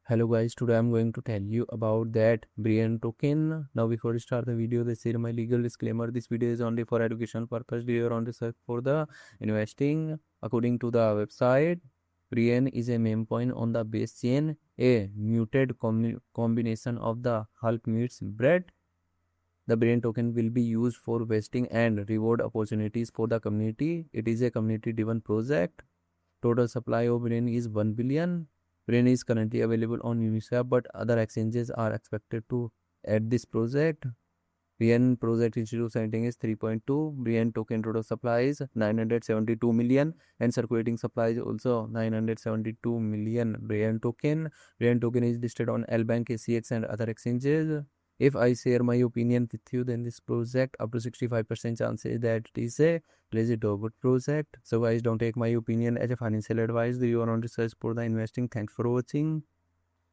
Hello guys, today I'm going to tell you about that Brian token. Now before we start the video, this is my legal disclaimer. This video is only for education purpose. We are on research for the investing. According to the website, Brian is a meme coin on the base chain, a muted combination of the Hulk meets bread. The Brian token will be used for vesting and reward opportunities for the community. It is a community driven project. Total supply of Brain is 1 billion. Brain is currently available on Uniswap, but other exchanges are expected to add this project. Brian project institute setting is 3.2. Brian token total supply is 972 million and circulating supply is also 972 million Brian token. Brian token is listed on LBank, ACX and other exchanges. If I share my opinion with you, then this project up to 65% chances that it is a legit or good project. So guys, don't take my opinion as a financial advice. You are on research for the investing. Thanks for watching.